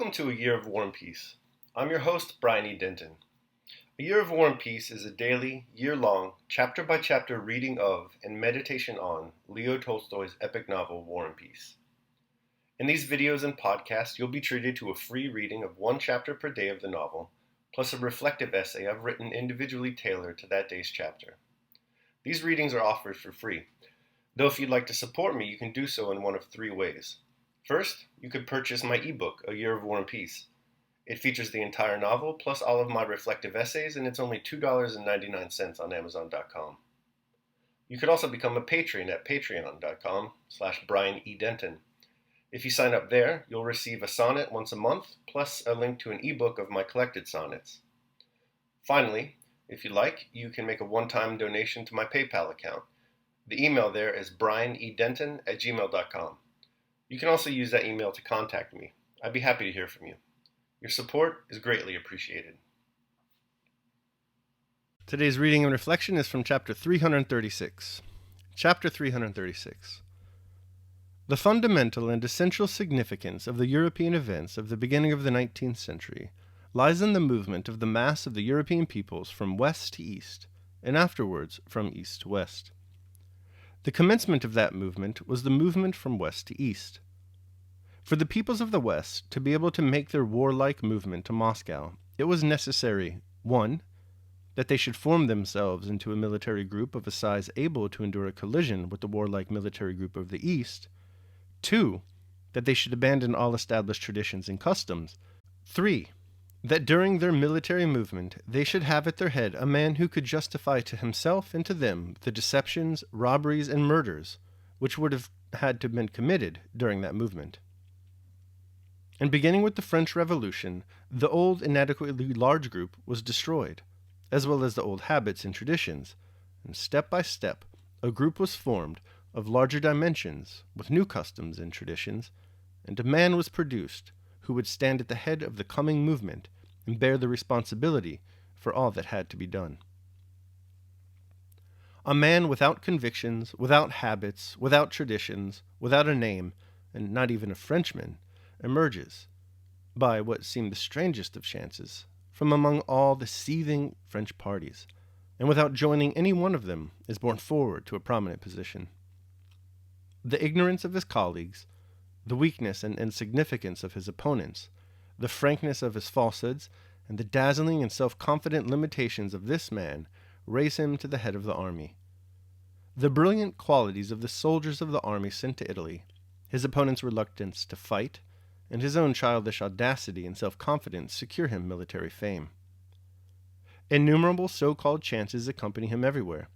Welcome to A Year of War and Peace. I'm your host, Brian E. Denton. A Year of War and Peace is a daily, year-long, chapter-by-chapter reading of and meditation on Leo Tolstoy's epic novel, War and Peace. In these videos and podcasts, you'll be treated to a free reading of one chapter per day of the novel, plus a reflective essay I've written individually tailored to that day's chapter. These readings are offered for free, though if you'd like to support me, you can do so in one of three ways. First, you could purchase my ebook, A Year of War and Peace. It features the entire novel, plus all of my reflective essays, and it's only $2.99 on Amazon.com. You could also become a patron at patreon.com/Brian E. Denton. If you sign up there, you'll receive a sonnet once a month, plus a link to an ebook of my collected sonnets. Finally, if you like, you can make a one-time donation to my PayPal account. The email there is brianedenton@gmail.com. You can also use that email to contact me. I'd be happy to hear from you. Your support is greatly appreciated. Today's reading and reflection is from chapter 336. Chapter 336. The fundamental and essential significance of the European events of the beginning of the 19th century lies in the movement of the mass of the European peoples from west to east, and afterwards from east to west. The commencement of that movement was the movement from west to east. For the peoples of the West to be able to make their warlike movement to Moscow, it was necessary, 1. That they should form themselves into a military group of a size able to endure a collision with the warlike military group of the East, 2. That they should abandon all established traditions and customs, 3. That during their military movement they should have at their head a man who could justify to himself and to them the deceptions, robberies, and murders which would have had to have been committed during that movement. And beginning with the French Revolution, the old inadequately large group was destroyed, as well as the old habits and traditions, and step by step a group was formed of larger dimensions with new customs and traditions, and a man was produced who would stand at the head of the coming movement and bear the responsibility for all that had to be done. A man without convictions, without habits, without traditions, without a name, and not even a Frenchman, emerges, by what seemed the strangest of chances, from among all the seething French parties, and without joining any one of them is borne forward to a prominent position. The ignorance of his colleagues, the weakness and insignificance of his opponents, the frankness of his falsehoods, and the dazzling and self-confident limitations of this man raise him to the head of the army. The brilliant qualities of the soldiers of the army sent to Italy, his opponent's reluctance to fight, and his own childish audacity and self-confidence secure him military fame. Innumerable so-called chances accompany him everywhere.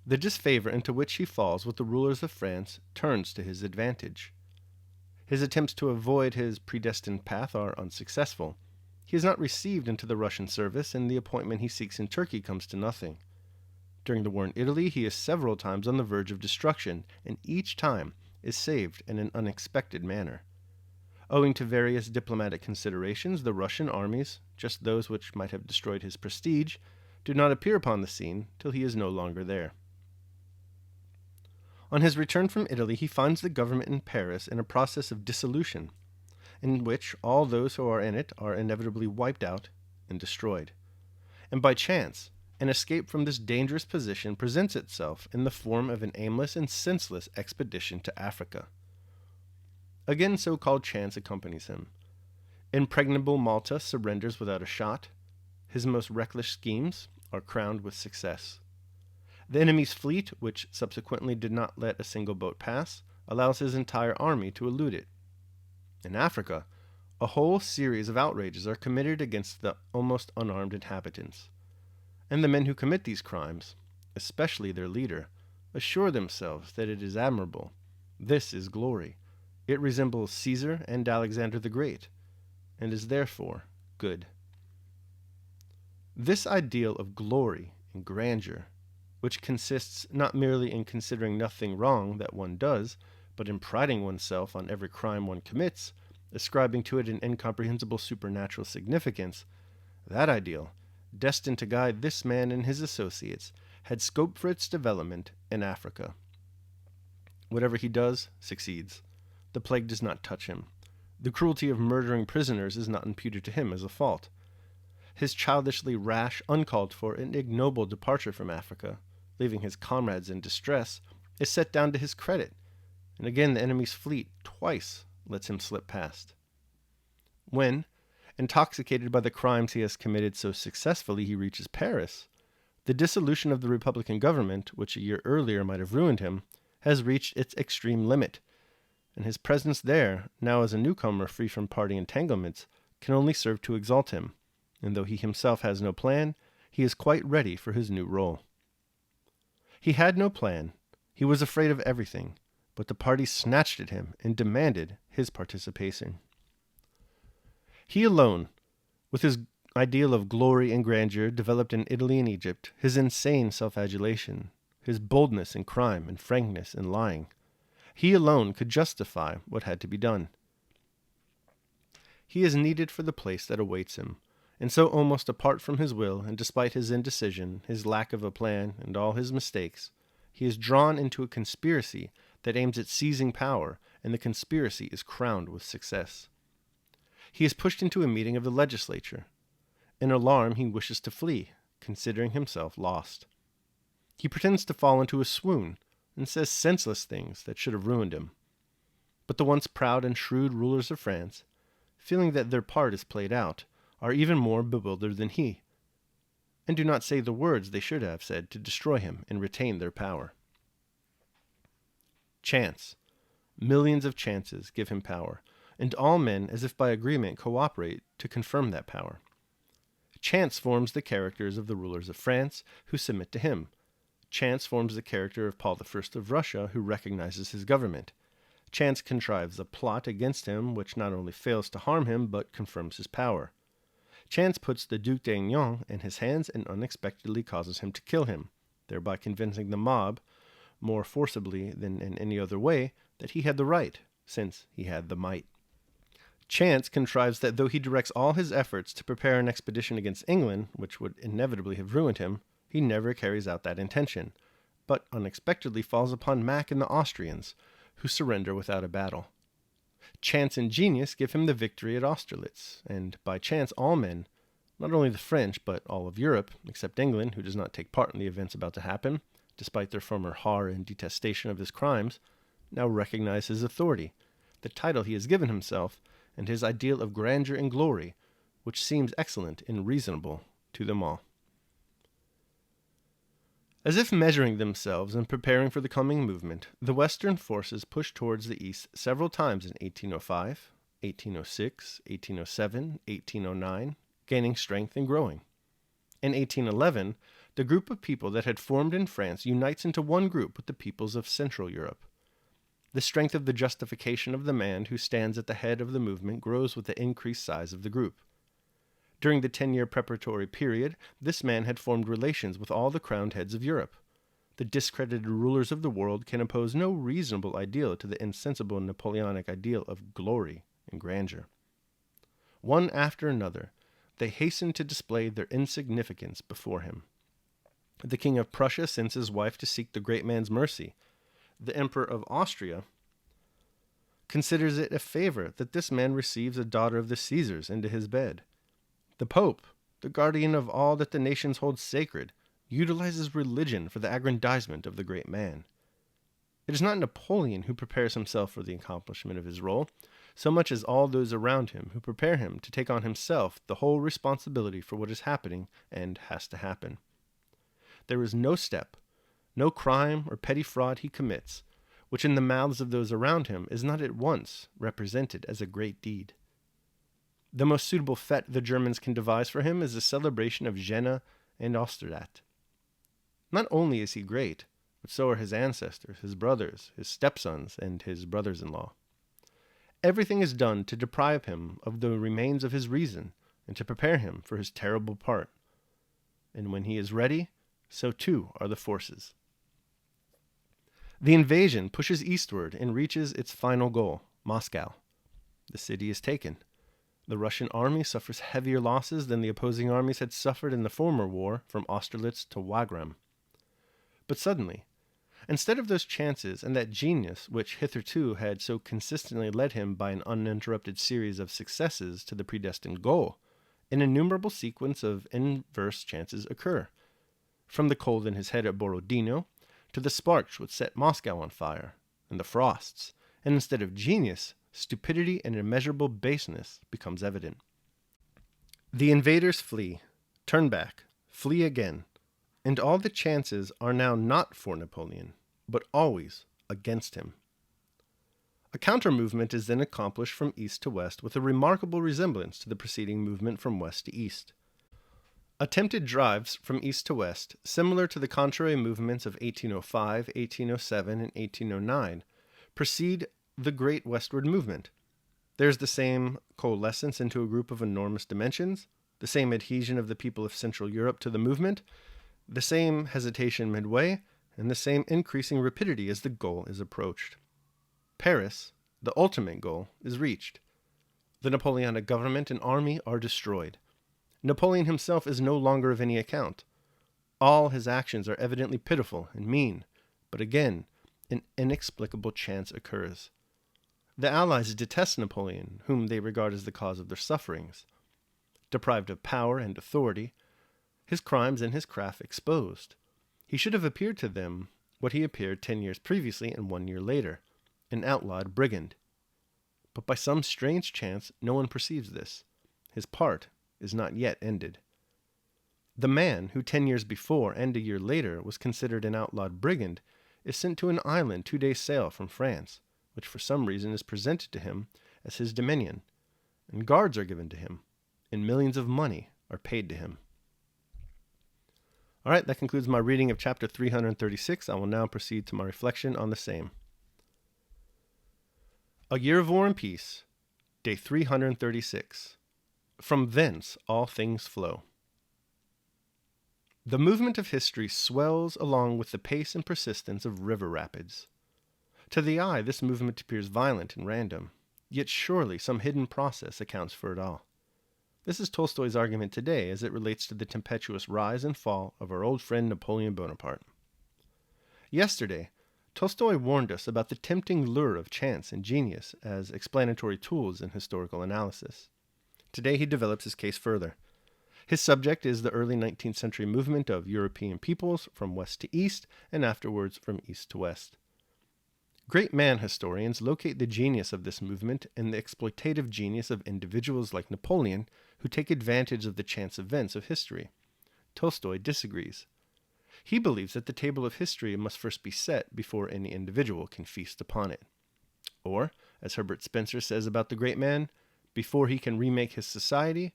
The disfavor into which he falls with the rulers of France turns to his advantage. His attempts to avoid his predestined path are unsuccessful. He is not received into the Russian service, and the appointment he seeks in Turkey comes to nothing. During the war in Italy, he is several times on the verge of destruction, and each time is saved in an unexpected manner. Owing to various diplomatic considerations, the Russian armies, just those which might have destroyed his prestige, do not appear upon the scene till he is no longer there. On his return from Italy, he finds the government in Paris in a process of dissolution, in which all those who are in it are inevitably wiped out and destroyed. And by chance, an escape from this dangerous position presents itself in the form of an aimless and senseless expedition to Africa. Again, so-called chance accompanies him. Impregnable Malta surrenders without a shot. His most reckless schemes are crowned with success. The enemy's fleet, which subsequently did not let a single boat pass, allows his entire army to elude it. In Africa, a whole series of outrages are committed against the almost unarmed inhabitants. And the men who commit these crimes, especially their leader, assure themselves that it is admirable. This is glory. It resembles Caesar and Alexander the Great, and is therefore good. This ideal of glory and grandeur, which consists not merely in considering nothing wrong that one does, but in priding oneself on every crime one commits, ascribing to it an incomprehensible supernatural significance, that ideal, destined to guide this man and his associates, had scope for its development in Africa. Whatever he does succeeds. The plague does not touch him. The cruelty of murdering prisoners is not imputed to him as a fault. His childishly rash, uncalled for, and ignoble departure from Africa, leaving his comrades in distress, is set down to his credit, and again the enemy's fleet twice lets him slip past. When, intoxicated by the crimes he has committed so successfully, he reaches Paris, the dissolution of the Republican government, which a year earlier might have ruined him, has reached its extreme limit, and his presence there, now as a newcomer free from party entanglements, can only serve to exalt him, and though he himself has no plan, he is quite ready for his new role. He had no plan, he was afraid of everything, but the party snatched at him and demanded his participation. He alone, with his ideal of glory and grandeur developed in Italy and Egypt, his insane self-adulation, his boldness in crime and frankness in lying, he alone could justify what had to be done. He is needed for the place that awaits him, and so almost apart from his will, and despite his indecision, his lack of a plan, and all his mistakes, he is drawn into a conspiracy that aims at seizing power, and the conspiracy is crowned with success. He is pushed into a meeting of the legislature. In alarm, he wishes to flee, considering himself lost. He pretends to fall into a swoon, and says senseless things that should have ruined him. But the once proud and shrewd rulers of France, feeling that their part is played out, are even more bewildered than he, and do not say the words they should have said to destroy him and retain their power. Chance, millions of chances, give him power, and all men, as if by agreement, cooperate to confirm that power. Chance forms the characters of the rulers of France, who submit to him. Chance forms the character of Paul I of Russia, who recognizes his government. Chance contrives a plot against him which not only fails to harm him, but confirms his power. Chance puts the Duc d'Aignan in his hands and unexpectedly causes him to kill him, thereby convincing the mob, more forcibly than in any other way, that he had the right, since he had the might. Chance contrives that though he directs all his efforts to prepare an expedition against England, which would inevitably have ruined him, he never carries out that intention, but unexpectedly falls upon Mack and the Austrians, who surrender without a battle. Chance and genius give him the victory at Austerlitz, and by chance all men, not only the French, but all of Europe, except England, who does not take part in the events about to happen, despite their former horror and detestation of his crimes, now recognize his authority, the title he has given himself, and his ideal of grandeur and glory, which seems excellent and reasonable to them all. As if measuring themselves and preparing for the coming movement, the Western forces pushed towards the east several times in 1805, 1806, 1807, 1809, gaining strength and growing. In 1811, the group of people that had formed in France unites into one group with the peoples of Central Europe. The strength of the justification of the man who stands at the head of the movement grows with the increased size of the group. During the 10-year preparatory period, this man had formed relations with all the crowned heads of Europe. The discredited rulers of the world can oppose no reasonable ideal to the insensible Napoleonic ideal of glory and grandeur. One after another, they hasten to display their insignificance before him. The King of Prussia sends his wife to seek the great man's mercy. The Emperor of Austria considers it a favor that this man receives a daughter of the Caesars into his bed. The Pope, the guardian of all that the nations hold sacred, utilizes religion for the aggrandizement of the great man. It is not Napoleon who prepares himself for the accomplishment of his role, so much as all those around him who prepare him to take on himself the whole responsibility for what is happening and has to happen. There is no step, no crime or petty fraud he commits, which in the mouths of those around him is not at once represented as a great deed. The most suitable fete the Germans can devise for him is the celebration of Jena and Osterdat. Not only is he great, but so are his ancestors, his brothers, his stepsons, and his brothers-in-law. Everything is done to deprive him of the remains of his reason and to prepare him for his terrible part. And when he is ready, so too are the forces. The invasion pushes eastward and reaches its final goal, Moscow. The city is taken. The Russian army suffers heavier losses than the opposing armies had suffered in the former war from Austerlitz to Wagram. But suddenly, Instead of those chances and that genius which hitherto had so consistently led him by an uninterrupted series of successes to the predestined goal, an innumerable sequence of inverse chances occur. From the cold in his head at Borodino, to the sparks which set Moscow on fire, and the frosts, and instead of genius, stupidity and immeasurable baseness becomes evident. The invaders flee, turn back, flee again, and all the chances are now not for Napoleon, but always against him. A counter-movement is then accomplished from east to west with a remarkable resemblance to the preceding movement from west to east. Attempted drives from east to west, similar to the contrary movements of 1805, 1807, and 1809, precede the great westward movement. There's the same coalescence into a group of enormous dimensions, the same adhesion of the people of Central Europe to the movement, the same hesitation midway, and the same increasing rapidity as the goal is approached. Paris, the ultimate goal, is reached. The Napoleonic government and army are destroyed. Napoleon himself is no longer of any account. All his actions are evidently pitiful and mean, but again, an inexplicable chance occurs. The Allies detest Napoleon, whom they regard as the cause of their sufferings. Deprived of power and authority, his crimes and his craft exposed, he should have appeared to them what he appeared 10 years previously and 1 year later, an outlawed brigand. But by some strange chance, no one perceives this. His part is not yet ended. The man who 10 years before and a year later was considered an outlawed brigand is sent to an island 2 days' sail from France, which for some reason is presented to him as his dominion, and guards are given to him, and millions of money are paid to him. All right, that concludes my reading of chapter 336. I will now proceed to my reflection on the same. A Year of War and Peace, day 336. From thence all things flow. The movement of history swells along with the pace and persistence of river rapids. To the eye, this movement appears violent and random, yet surely some hidden process accounts for it all. This is Tolstoy's argument today as it relates to the tempestuous rise and fall of our old friend Napoleon Bonaparte. Yesterday, Tolstoy warned us about the tempting lure of chance and genius as explanatory tools in historical analysis. Today he develops his case further. His subject is the early 19th century movement of European peoples from west to east and afterwards from east to west. Great man historians locate the genius of this movement in the exploitative genius of individuals like Napoleon who take advantage of the chance events of history. Tolstoy disagrees. He believes that the table of history must first be set before any individual can feast upon it. Or, as Herbert Spencer says about the great man, before he can remake his society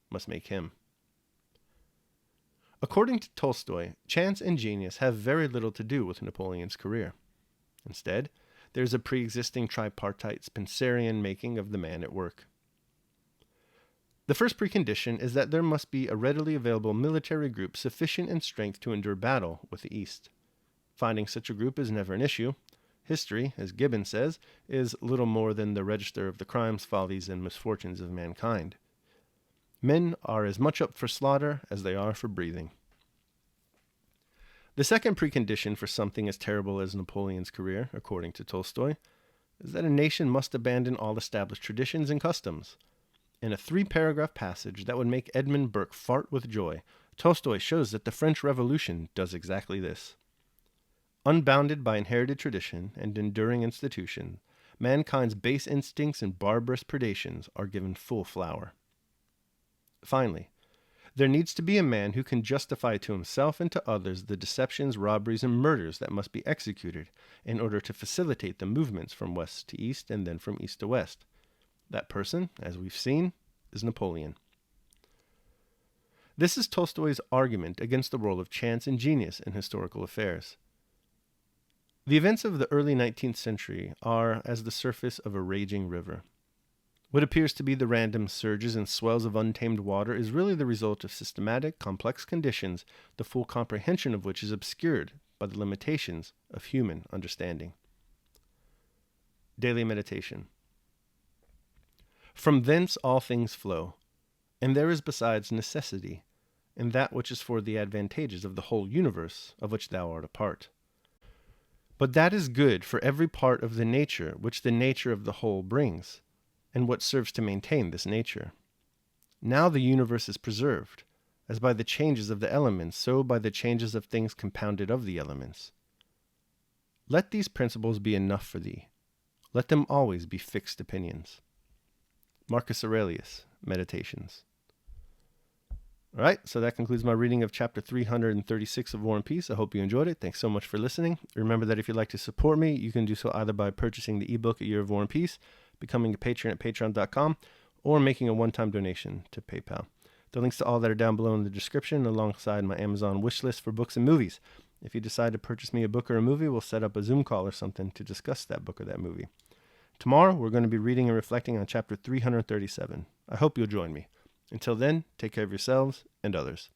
must make him. According to Tolstoy, chance and genius have very little to do with Napoleon's career. Instead, there is a pre-existing tripartite Spencerian making of the man at work. The first precondition is that there must be a readily available military group sufficient in strength to endure battle with the East. Finding such a group is never an issue. History, as Gibbon says, is little more than the register of the crimes, follies, and misfortunes of mankind. Men are as much up for slaughter as they are for breathing. The second precondition for something as terrible as Napoleon's career, according to Tolstoy, is that a nation must abandon all established traditions and customs. In a 3-paragraph passage that would make Edmund Burke fart with joy, Tolstoy shows that the French Revolution does exactly this. Unbounded by inherited tradition and enduring institution, mankind's base instincts and barbarous predations are given full flower. Finally, there needs to be a man who can justify to himself and to others the deceptions, robberies, and murders that must be executed in order to facilitate the movements from west to east and then from east to west. That person, as we've seen, is Napoleon. This is Tolstoy's argument against the role of chance and genius in historical affairs. The events of the early 19th century are as the surface of a raging river. What appears to be the random surges and swells of untamed water is really the result of systematic, complex conditions, the full comprehension of which is obscured by the limitations of human understanding. Daily meditation. From thence all things flow, and there is besides necessity, in that which is for the advantages of the whole universe of which thou art a part. But that is good for every part of the nature which the nature of the whole brings, and what serves to maintain this nature. Now the universe is preserved, as by the changes of the elements, so by the changes of things compounded of the elements. Let these principles be enough for thee. Let them always be fixed opinions. Marcus Aurelius, Meditations. All right, so that concludes my reading of chapter 336 of War and Peace. I hope you enjoyed it. Thanks so much for listening. Remember that if you'd like to support me, you can do so either by purchasing the ebook A Year of War and Peace, becoming a patron at patreon.com, or making a one-time donation to PayPal. The links to all that are down below in the description, alongside my Amazon wish list for books and movies. If you decide to purchase me a book or a movie, we'll set up a Zoom call or something to discuss that book or that movie. Tomorrow, we're going to be reading and reflecting on chapter 337. I hope you'll join me. Until then, take care of yourselves and others.